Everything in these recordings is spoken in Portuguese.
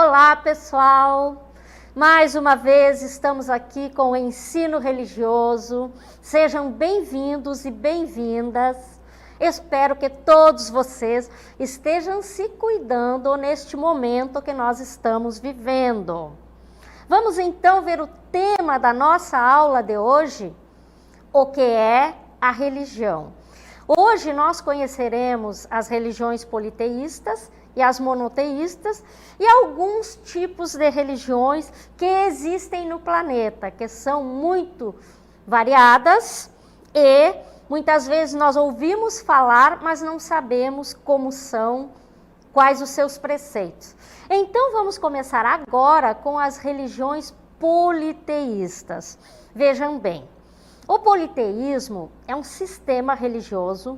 Olá, pessoal! Mais uma vez estamos aqui com o ensino religioso. Sejam bem-vindos e bem-vindas. Espero que todos vocês estejam se cuidando neste momento que nós estamos vivendo. Vamos então ver o tema da nossa aula de hoje, o que é a religião. Hoje nós conheceremos as religiões politeístas e as monoteístas e alguns tipos de religiões que existem no planeta, que são muito variadas e muitas vezes nós ouvimos falar, mas não sabemos como são, quais os seus preceitos. Então vamos começar agora com as religiões politeístas. Vejam bem, o politeísmo é um sistema religioso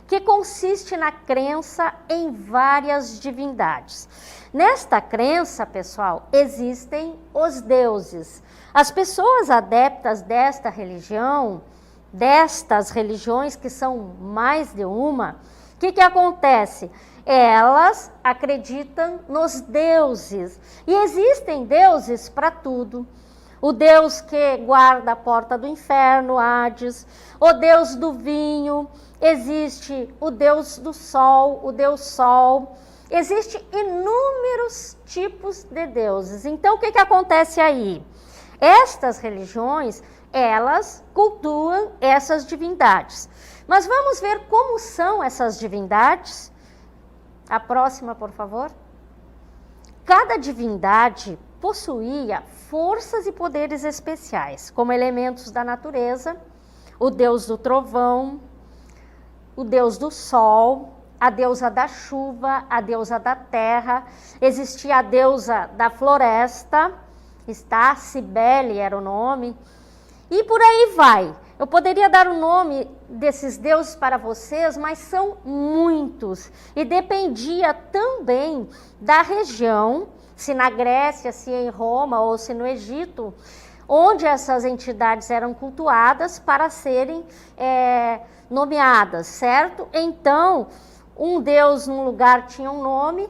que consiste na crença em várias divindades. Nesta crença, pessoal, existem os deuses. As pessoas adeptas desta religião, destas religiões que são mais de uma, o que acontece? Elas acreditam nos deuses. E existem deuses para tudo. O Deus que guarda a porta do inferno, Hades, o Deus do vinho, existe o Deus do sol, o Deus Sol. Existem inúmeros tipos de deuses. Então, o que acontece aí? Estas religiões, elas cultuam essas divindades. Mas vamos ver como são essas divindades? A próxima, por favor. Cada divindade possuía forças e poderes especiais, como elementos da natureza, o deus do trovão, o deus do sol, a deusa da chuva, a deusa da terra, existia a deusa da floresta, Cibele era o nome, e por aí vai. Eu poderia dar o nome desses deuses para vocês, mas são muitos, e dependia também da região, se na Grécia, se em Roma ou se no Egito, onde essas entidades eram cultuadas para serem nomeadas, certo? Então, um deus num lugar tinha um nome,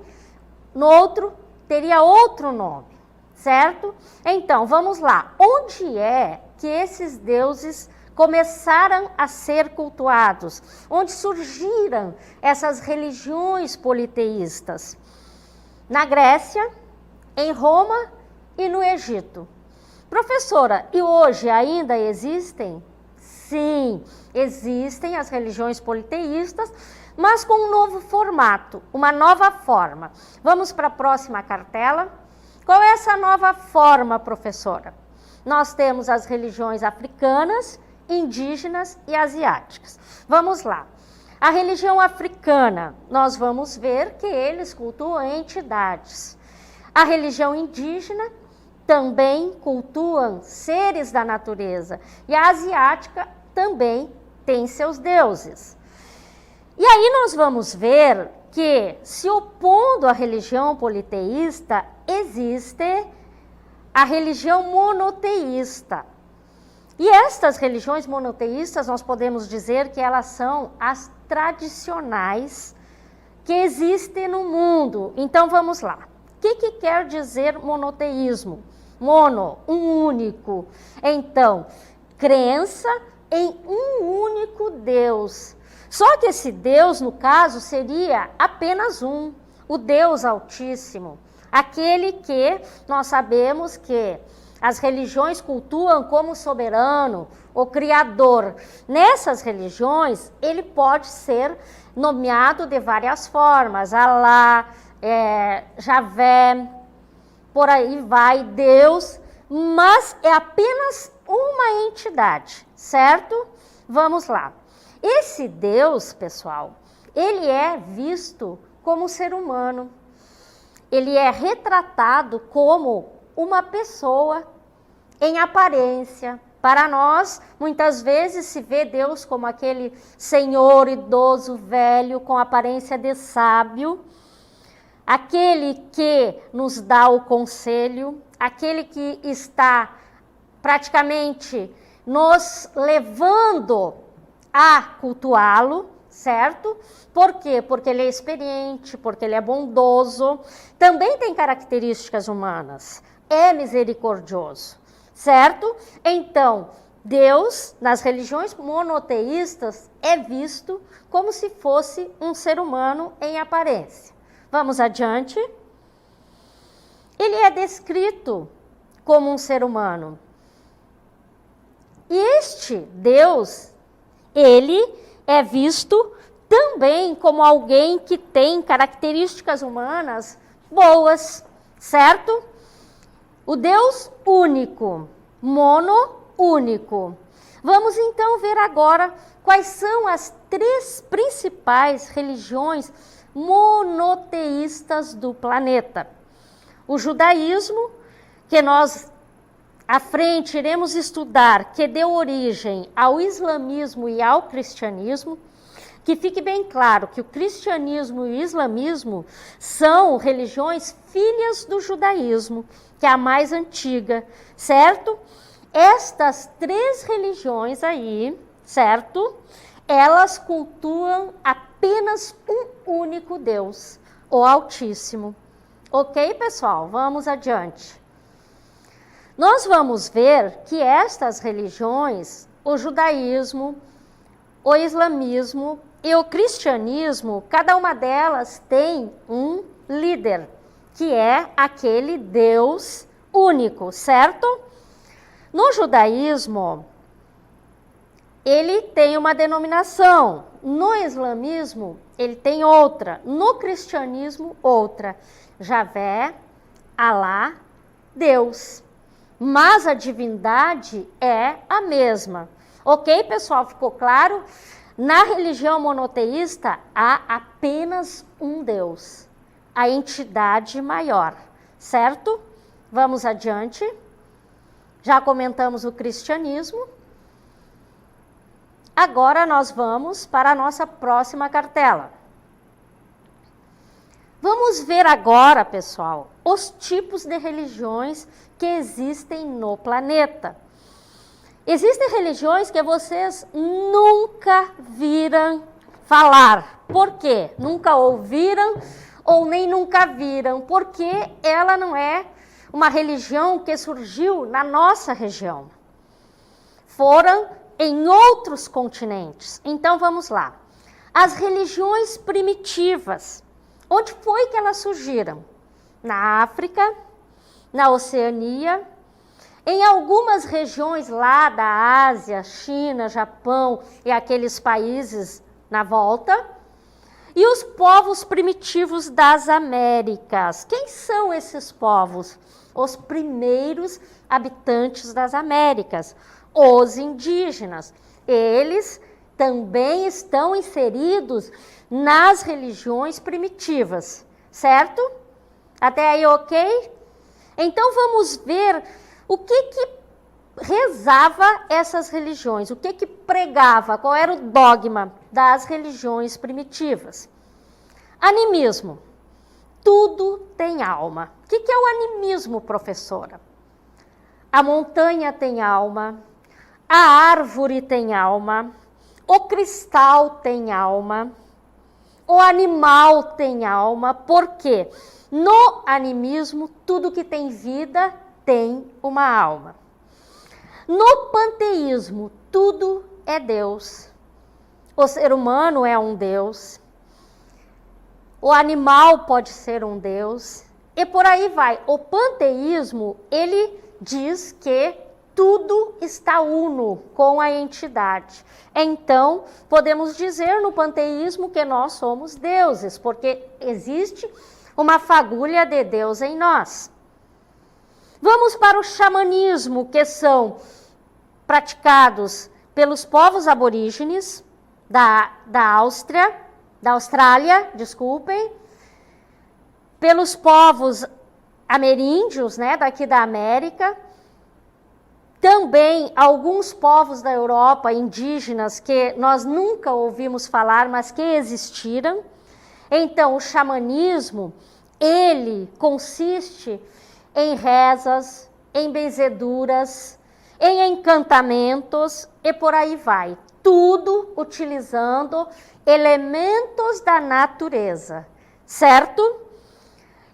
no outro teria outro nome, certo? Então, vamos lá. Onde é que esses deuses começaram a ser cultuados? Onde surgiram essas religiões politeístas? Na Grécia, em Roma e no Egito. Professora, e hoje ainda existem? Sim, existem as religiões politeístas, mas com um novo formato, uma nova forma. Vamos para a próxima cartela. Qual é essa nova forma, professora? Nós temos as religiões africanas, indígenas e asiáticas. Vamos lá. A religião africana, nós vamos ver que eles cultuam entidades. A religião indígena também cultuam seres da natureza. E a asiática também tem seus deuses. E aí nós vamos ver que, se opondo à religião politeísta, existe a religião monoteísta. E estas religiões monoteístas, nós podemos dizer que elas são as tradicionais que existem no mundo. Então vamos lá. O que quer dizer monoteísmo? Mono, um único. Então, crença em um único Deus. Só que esse Deus, no caso, seria apenas um, o Deus Altíssimo. Aquele que nós sabemos que as religiões cultuam como soberano, o Criador. Nessas religiões, ele pode ser nomeado de várias formas. Alá, Javé, por aí vai, Deus, mas é apenas uma entidade, certo? Vamos lá. Esse Deus, pessoal, ele é visto como ser humano. Ele é retratado como uma pessoa em aparência. Para nós, muitas vezes se vê Deus como aquele senhor idoso, velho, com aparência de sábio, aquele que nos dá o conselho, aquele que está praticamente nos levando a cultuá-lo, certo? Por quê? Porque ele é experiente, porque ele é bondoso, também tem características humanas, é misericordioso, certo? Então, Deus, nas religiões monoteístas, é visto como se fosse um ser humano em aparência. Vamos adiante. Ele é descrito como um ser humano. E este Deus, ele é visto também como alguém que tem características humanas boas, certo? O Deus único, único. Vamos então ver agora quais são as 3 principais religiões monoteístas do planeta. O judaísmo, que nós à frente iremos estudar, que deu origem ao islamismo e ao cristianismo. Que fique bem claro que o cristianismo e o islamismo são religiões filhas do judaísmo, que é a mais antiga, certo? Estas 3 religiões aí, certo? Elas cultuam apenas um único Deus, o Altíssimo. Ok, pessoal? Vamos adiante. Nós vamos ver que estas religiões, o judaísmo, o islamismo e o cristianismo, cada uma delas tem um líder, que é aquele Deus único, certo? No judaísmo, ele tem uma denominação. No islamismo, ele tem outra. No cristianismo, outra. Javé, Alá, Deus. Mas a divindade é a mesma. Ok, pessoal? Ficou claro? Na religião monoteísta, há apenas um Deus, a entidade maior, certo? Vamos adiante. Já comentamos o cristianismo. Agora nós vamos para a nossa próxima cartela. Vamos ver agora, pessoal, os tipos de religiões que existem no planeta. Existem religiões que vocês nunca viram falar. Por quê? Nunca ouviram ou nem nunca viram, porque ela não é uma religião que surgiu na nossa região. Foram em outros continentes. Então vamos lá. As religiões primitivas. Onde foi que elas surgiram? Na África, na Oceania, em algumas regiões lá da Ásia, China, Japão e aqueles países na volta. E os povos primitivos das Américas. Quem são esses povos? Os primeiros habitantes das Américas, os indígenas. Eles também estão inseridos nas religiões primitivas, certo? Até aí, ok? Então vamos ver o que rezava essas religiões, o que pregava, qual era o dogma das religiões primitivas. Animismo. Tudo tem alma. O que é o animismo, professora? A montanha tem alma, a árvore tem alma, o cristal tem alma, o animal tem alma. Por quê? No animismo, tudo que tem vida tem uma alma. No panteísmo, tudo é Deus. O ser humano é um Deus. O animal pode ser um Deus. E por aí vai. O panteísmo, ele diz que tudo está uno com a entidade. Então, podemos dizer no panteísmo que nós somos deuses, porque existe uma fagulha de Deus em nós. Vamos para o xamanismo, que são praticados pelos povos aborígenes da Austrália, pelos povos ameríndios, né, daqui da América, também alguns povos da Europa, indígenas, que nós nunca ouvimos falar, mas que existiram. Então, o xamanismo, ele consiste em rezas, em benzeduras, em encantamentos e por aí vai. tudo utilizando elementos da natureza, certo?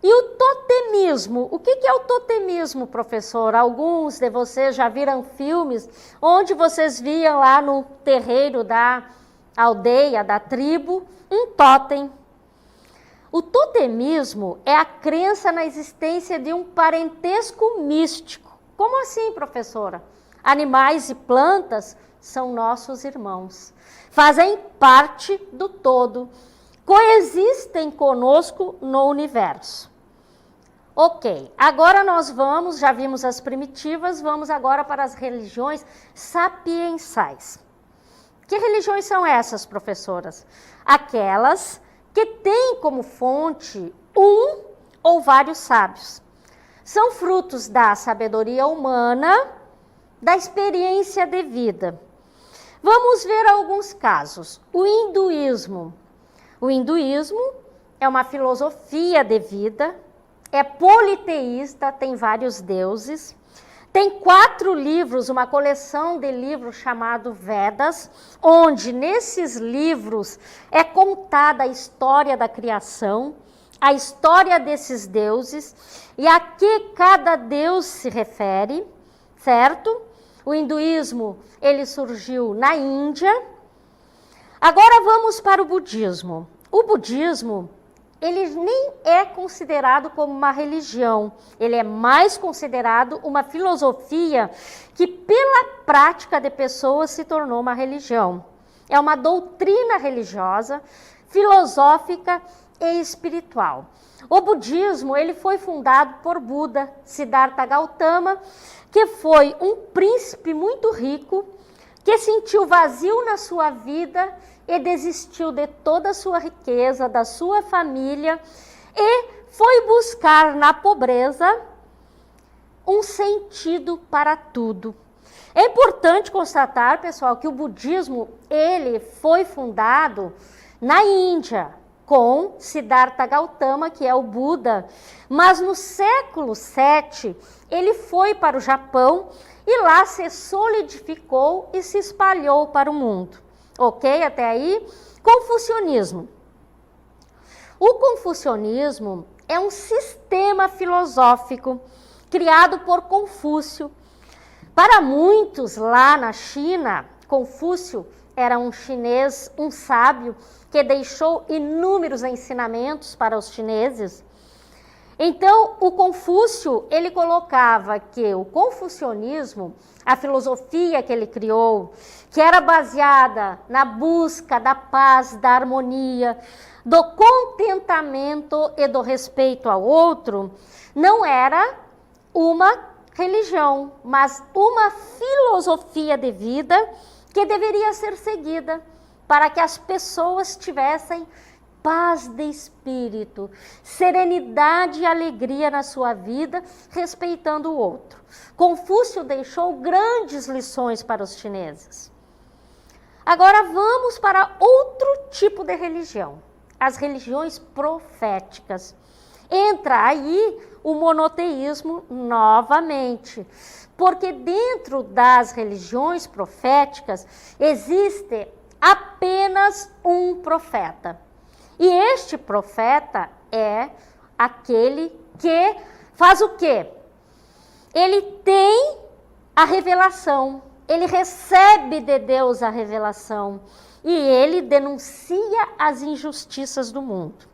E o totemismo, o que é o totemismo, professor? Alguns de vocês já viram filmes onde vocês viam lá no terreiro da aldeia, da tribo, um totem. O totemismo é a crença na existência de um parentesco místico. Como assim, professora? Animais e plantas são nossos irmãos, fazem parte do todo, coexistem conosco no universo. Ok, agora nós vamos, já vimos as primitivas, vamos agora para as religiões sapiensais. Que religiões são essas, professoras? Aquelas que têm como fonte um ou vários sábios. São frutos da sabedoria humana, da experiência de vida. Vamos ver alguns casos. O hinduísmo. O hinduísmo é uma filosofia de vida, é politeísta, tem vários deuses, tem 4 livros, uma coleção de livros chamado Vedas, onde nesses livros é contada a história da criação, a história desses deuses e a que cada deus se refere, certo? O hinduísmo, ele surgiu na Índia. Agora vamos para o budismo. O budismo, ele nem é considerado como uma religião, ele é mais considerado uma filosofia que pela prática de pessoas se tornou uma religião. É uma doutrina religiosa, filosófica e espiritual. O budismo, ele foi fundado por Buda, Siddhartha Gautama, que foi um príncipe muito rico, que sentiu vazio na sua vida e desistiu de toda a sua riqueza, da sua família, e foi buscar na pobreza um sentido para tudo. É importante constatar, pessoal, que o budismo, ele foi fundado na Índia, com Siddhartha Gautama, que é o Buda, mas no século VII, ele foi para o Japão e lá se solidificou e se espalhou para o mundo. Ok? Até aí? Confucionismo. O confucionismo é um sistema filosófico criado por Confúcio. Para muitos lá na China, Confúcio era um chinês, um sábio, que deixou inúmeros ensinamentos para os chineses. Então, o Confúcio, ele colocava que o confucionismo, a filosofia que ele criou, que era baseada na busca da paz, da harmonia, do contentamento e do respeito ao outro, não era uma religião, mas uma filosofia de vida que deveria ser seguida para que as pessoas tivessem paz de espírito, serenidade e alegria na sua vida, respeitando o outro. Confúcio deixou grandes lições para os chineses. Agora vamos para outro tipo de religião, as religiões proféticas. Entra aí o monoteísmo novamente, porque dentro das religiões proféticas existe apenas um profeta. E este profeta é aquele que faz o quê? Ele tem a revelação, ele recebe de Deus a revelação e ele denuncia as injustiças do mundo.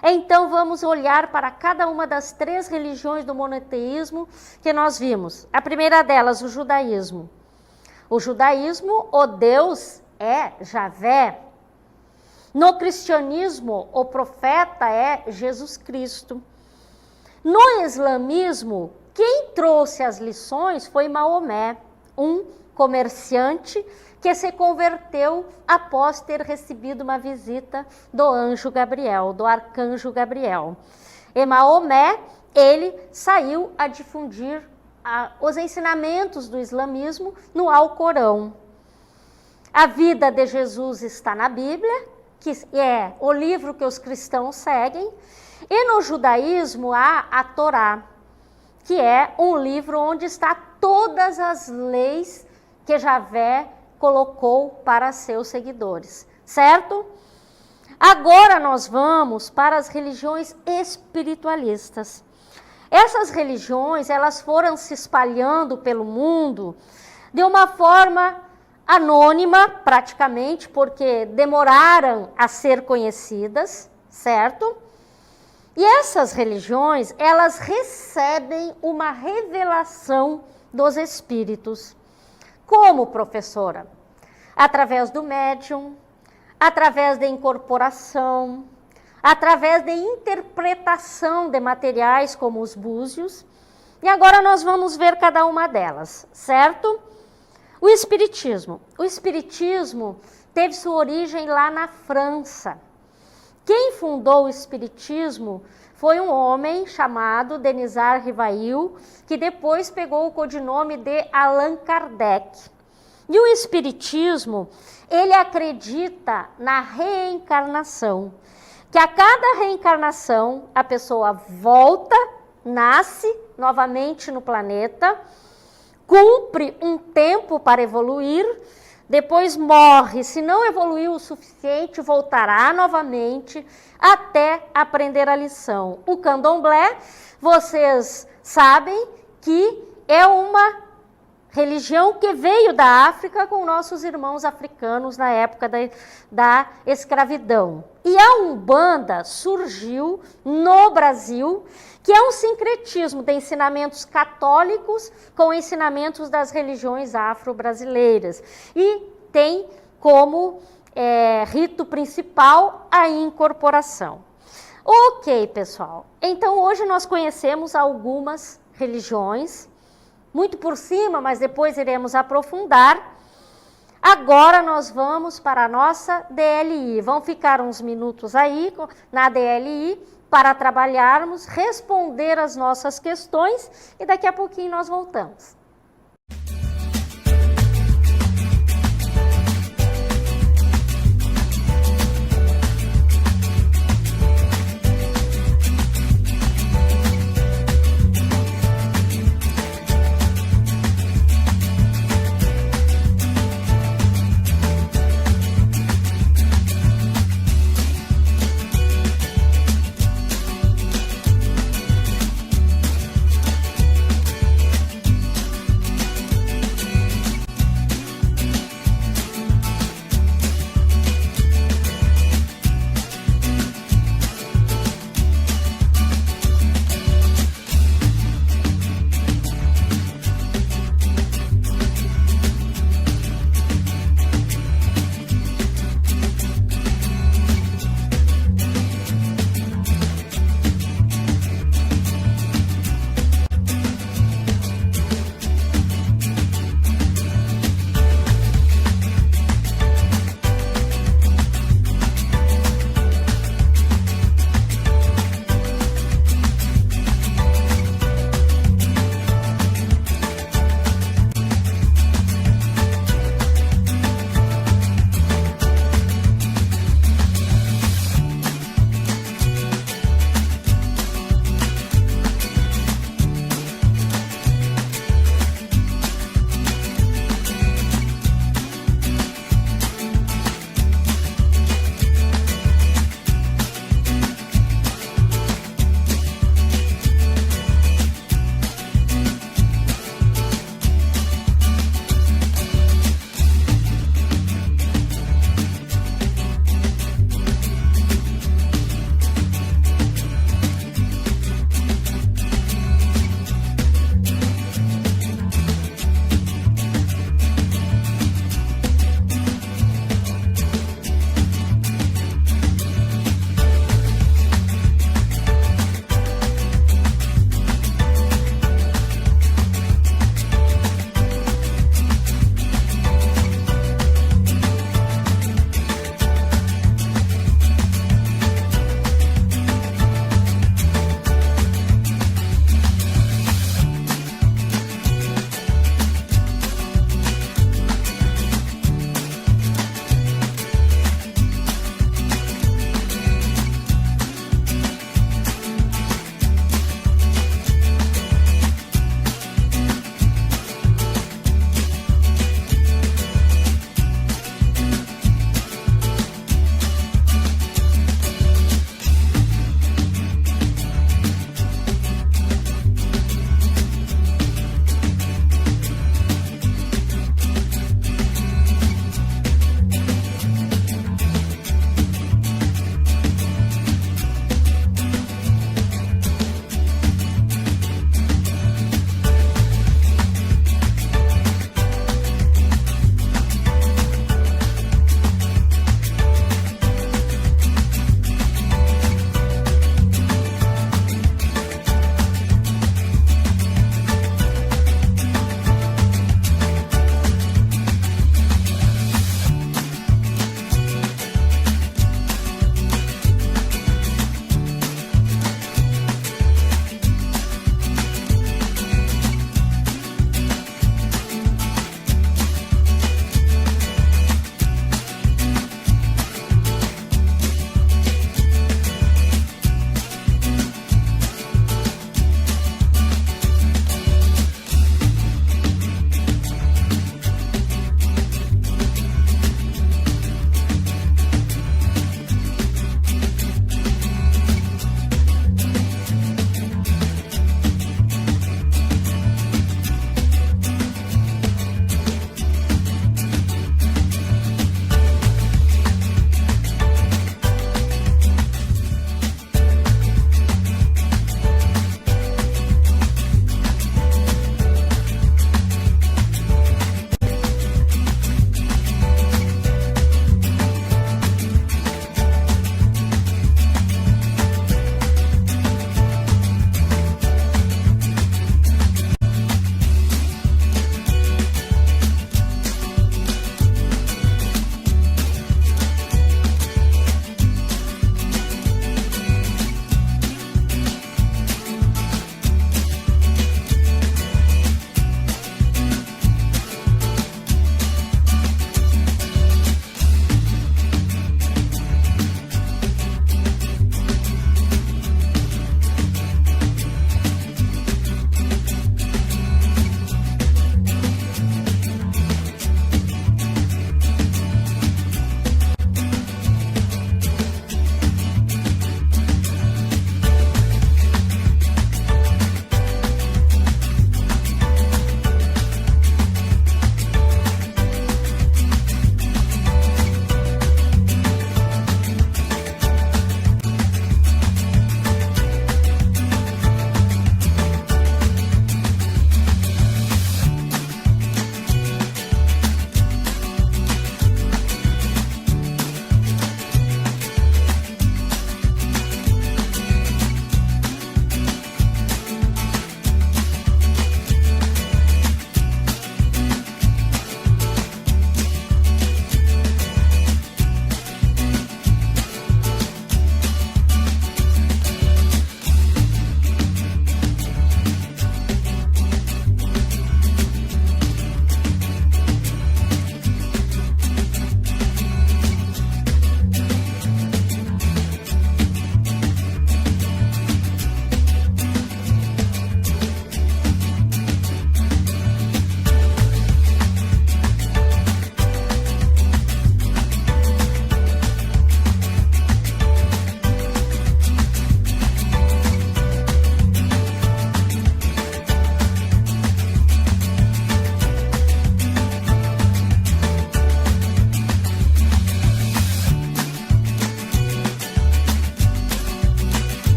Então vamos olhar para cada uma das 3 religiões do monoteísmo que nós vimos. A primeira delas, o judaísmo. O judaísmo, o Deus é Javé. No cristianismo, o profeta é Jesus Cristo. No islamismo, quem trouxe as lições foi Maomé, um comerciante que se converteu após ter recebido uma visita do anjo Gabriel, do arcanjo Gabriel. E Maomé, ele saiu a difundir os ensinamentos do islamismo no Alcorão. A vida de Jesus está na Bíblia, que é o livro que os cristãos seguem, e no judaísmo há a Torá, que é um livro onde está todas as leis que Javé colocou para seus seguidores, certo? Agora nós vamos para as religiões espiritualistas. Essas religiões, elas foram se espalhando pelo mundo de uma forma anônima, praticamente, porque demoraram a ser conhecidas, certo? E essas religiões, elas recebem uma revelação dos espíritos. Como, professora? Através do médium, através da incorporação, através da interpretação de materiais como os búzios. E agora nós vamos ver cada uma delas, certo? O Espiritismo. O Espiritismo teve sua origem lá na França. Quem fundou o Espiritismo foi um homem chamado Denisard Rivail, que depois pegou o codinome de Allan Kardec. E o Espiritismo, ele acredita na reencarnação, que a cada reencarnação a pessoa volta, nasce novamente no planeta, cumpre um tempo para evoluir, depois morre, se não evoluiu o suficiente, voltará novamente até aprender a lição. O candomblé, vocês sabem que é uma religião que veio da África com nossos irmãos africanos na época da escravidão. E a Umbanda surgiu no Brasil, que é um sincretismo de ensinamentos católicos com ensinamentos das religiões afro-brasileiras. E tem como rito principal a incorporação. Ok, pessoal. Então, hoje nós conhecemos algumas religiões, muito por cima, mas depois iremos aprofundar. Agora nós vamos para a nossa DLI. Vão ficar uns minutos aí na DLI para trabalharmos, responder as nossas questões e daqui a pouquinho nós voltamos.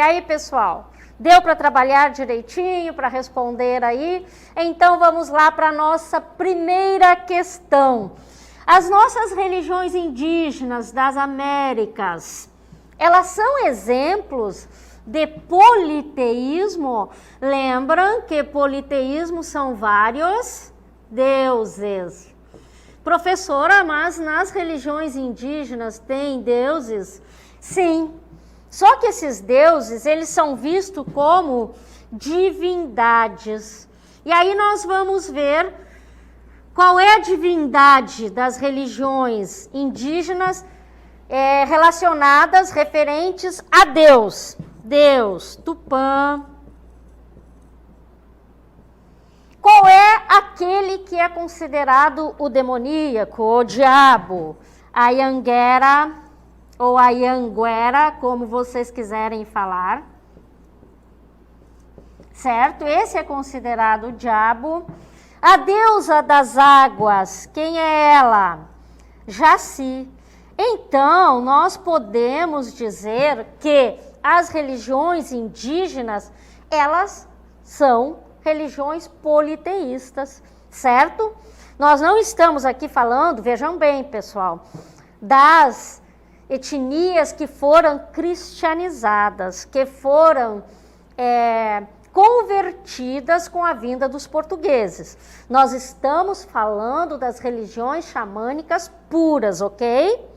aí, pessoal? Deu para trabalhar direitinho, para responder aí? Então, vamos lá para a nossa primeira questão. As nossas religiões indígenas das Américas, elas são exemplos de politeísmo? Lembram que politeísmo são vários deuses. Professora, mas nas religiões indígenas tem deuses? Sim. Só que esses deuses, eles são vistos como divindades. E aí nós vamos ver qual é a divindade das religiões indígenas relacionadas, referentes a Deus. Deus, Tupã. Qual é aquele que é considerado o demoníaco, o diabo? A Yanguera ou a Yanguera, como vocês quiserem falar. Certo? Esse é considerado o diabo. A deusa das águas, quem é ela? Jaci. Então, nós podemos dizer que as religiões indígenas, elas são religiões politeístas, certo? Nós não estamos aqui falando, vejam bem, pessoal, das etnias que foram cristianizadas, que foram convertidas com a vinda dos portugueses. Nós estamos falando das religiões xamânicas puras, ok?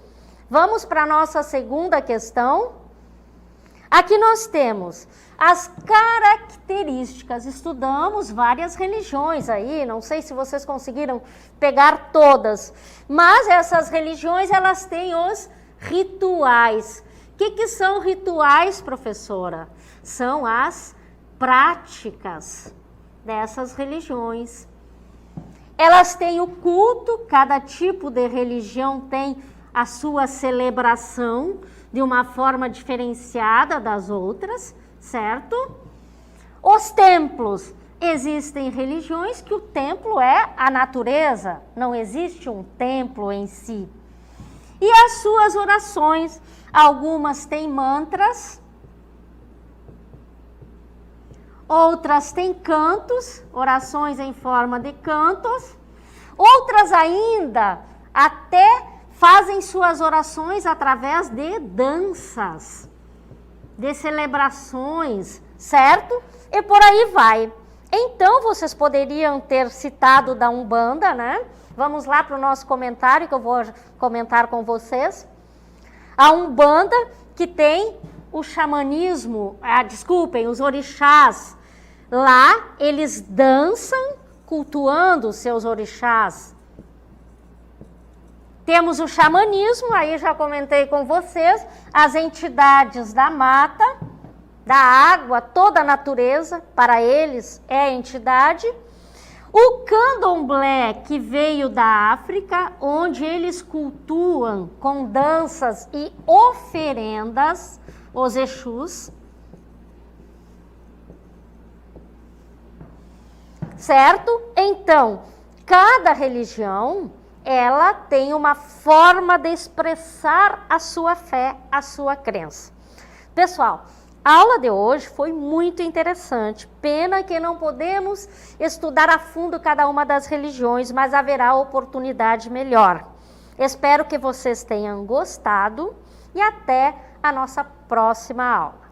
Vamos para a nossa segunda questão. Aqui nós temos as características. Estudamos várias religiões aí, não sei se vocês conseguiram pegar todas, mas essas religiões, elas têm os rituais. O que são rituais, professora? São as práticas dessas religiões. Elas têm o culto, cada tipo de religião tem a sua celebração de uma forma diferenciada das outras, certo? Os templos. Existem religiões que o templo é a natureza, não existe um templo em si. E as suas orações, algumas têm mantras, outras têm cantos, orações em forma de cantos, outras ainda até fazem suas orações através de danças, de celebrações, certo? E por aí vai. Então, vocês poderiam ter citado da Umbanda, né? Vamos lá para o nosso comentário, que eu vou comentar com vocês. A Umbanda, que tem o xamanismo, desculpem, os orixás. Lá, eles dançam cultuando os seus orixás. Temos o xamanismo, aí já comentei com vocês, as entidades da mata, da água, toda a natureza, para eles é entidade. O candomblé, que veio da África, onde eles cultuam com danças e oferendas os Exus. Certo? Então, cada religião, ela tem uma forma de expressar a sua fé, a sua crença. Pessoal, a aula de hoje foi muito interessante. Pena que não podemos estudar a fundo cada uma das religiões, mas haverá oportunidade melhor. Espero que vocês tenham gostado e até a nossa próxima aula.